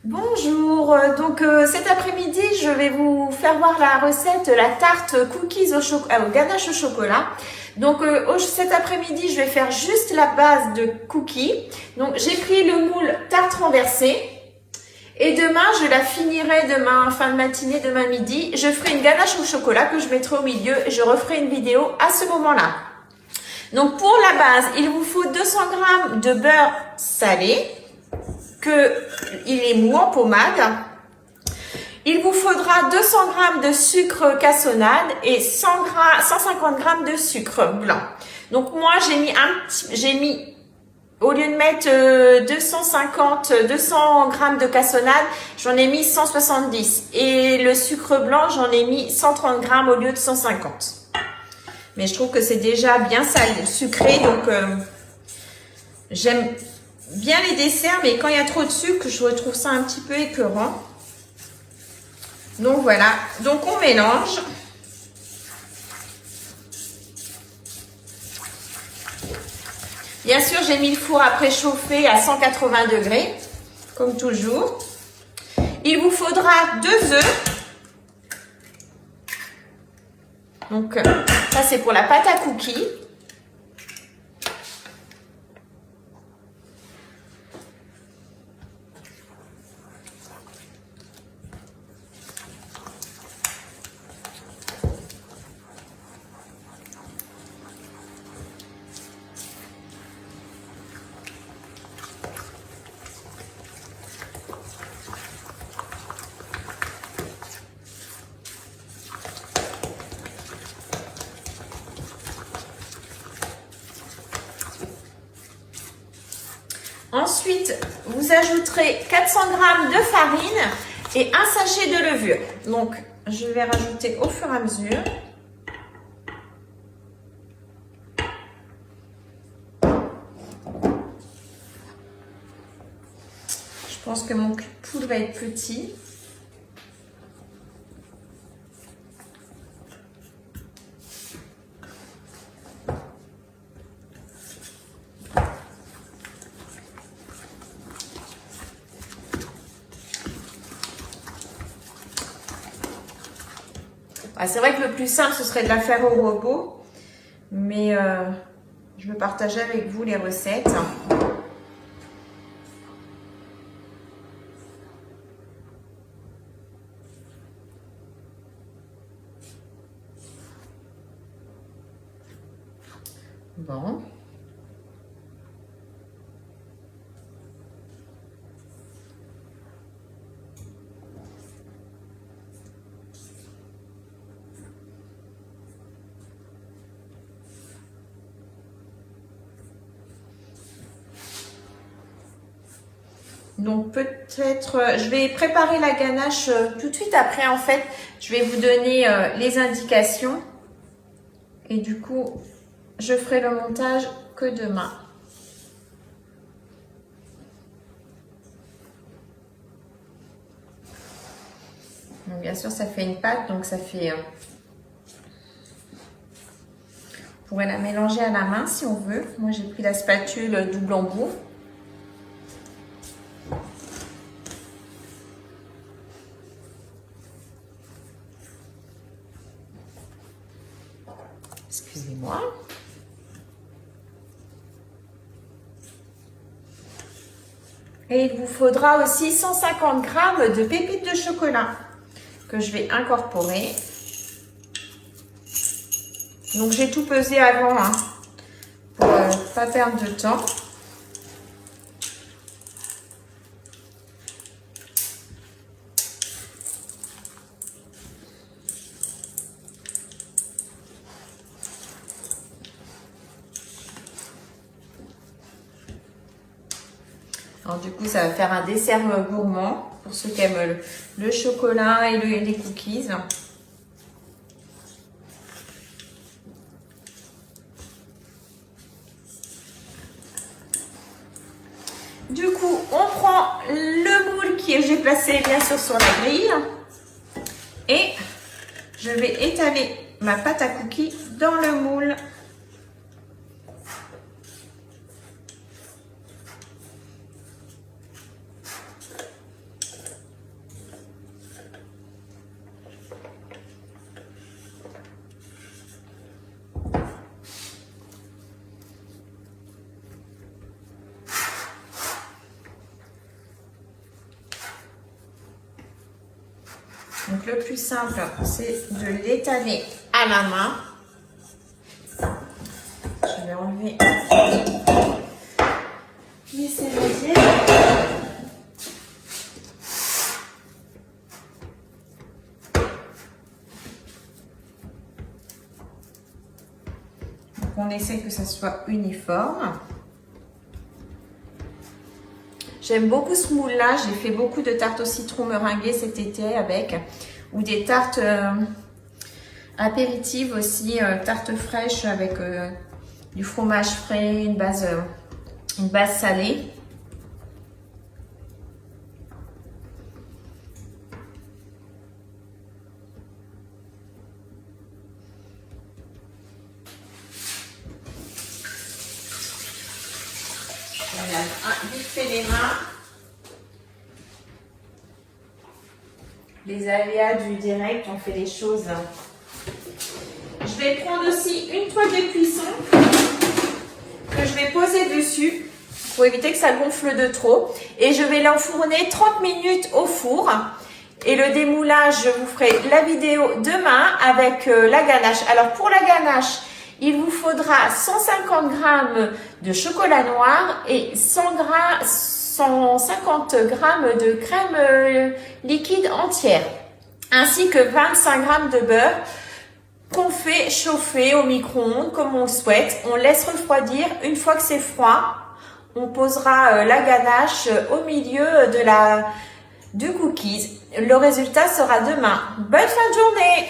Bonjour, cet après-midi je vais vous faire voir la recette, la tarte cookies au ganache au chocolat. Cet après-midi je vais faire juste la base de cookies. Donc j'ai pris le moule tarte renversée et demain je la finirai, demain fin de matinée, demain midi. Je ferai une ganache au chocolat que je mettrai au milieu et je referai une vidéo à ce moment-là. Donc pour la base, il vous faut 200 g de beurre salé. Il est mou en pommade. Il vous faudra 200 g de sucre cassonade et 150 g de sucre blanc. Donc moi j'ai mis au lieu de mettre 200 g de cassonade, j'en ai mis 170 et le sucre blanc j'en ai mis 130 g au lieu de 150. Mais je trouve que c'est déjà bien salé, sucré, donc j'aime bien les desserts, mais quand il y a trop de sucre, je retrouve ça un petit peu écœurant. Donc voilà, donc on mélange. Bien sûr, j'ai mis le four à préchauffer à 180 degrés, comme toujours. Il vous faudra 2 œufs. Donc ça c'est pour la pâte à cookies. Ensuite, vous ajouterez 400 g de farine et un sachet de levure. Donc, je vais rajouter au fur et à mesure. Je pense que mon poudre va être petit. C'est vrai que le plus simple, ce serait de la faire au robot, mais je veux partager avec vous les recettes. Bon. Donc peut-être, je vais préparer la ganache tout de suite après. En fait, je vais vous donner les indications. Et du coup, je ferai le montage que demain. Donc, bien sûr, ça fait une pâte, donc ça fait... on pourrait la mélanger à la main si on veut. Moi, j'ai pris la spatule double embout. Excusez-moi. Et il vous faudra aussi 150 g de pépites de chocolat que je vais incorporer. Donc j'ai tout pesé avant pour ne pas perdre de temps. Alors du coup, ça va faire un dessert gourmand pour ceux qui aiment le chocolat et les cookies. Du coup, on prend le moule que j'ai placé bien sûr sur la grille et je vais étaler ma pâte à cookies dans le moule. Donc le plus simple, c'est de l'étaler à la main. Je vais enlever mes serviettes. Donc on essaie que ça soit uniforme. J'aime beaucoup ce moule-là. J'ai fait beaucoup de tartes au citron meringuées cet été avec, ou des tartes apéritives aussi, tartes fraîches avec du fromage frais, une base salée. Voilà, vite fait les mains. Les aléas du direct, on fait les choses. Je vais prendre aussi une toile de cuisson que je vais poser dessus pour éviter que ça gonfle de trop. Et je vais l'enfourner 30 minutes au four. Et le démoulage, je vous ferai la vidéo demain avec la ganache. Alors pour la ganache, il vous faudra 150 g de chocolat noir et 150 g de crème liquide entière, ainsi que 25 g de beurre qu'on fait chauffer au micro-ondes comme on le souhaite. On laisse refroidir. Une fois que c'est froid, on posera la ganache au milieu du cookies. Le résultat sera demain. Bonne fin de journée!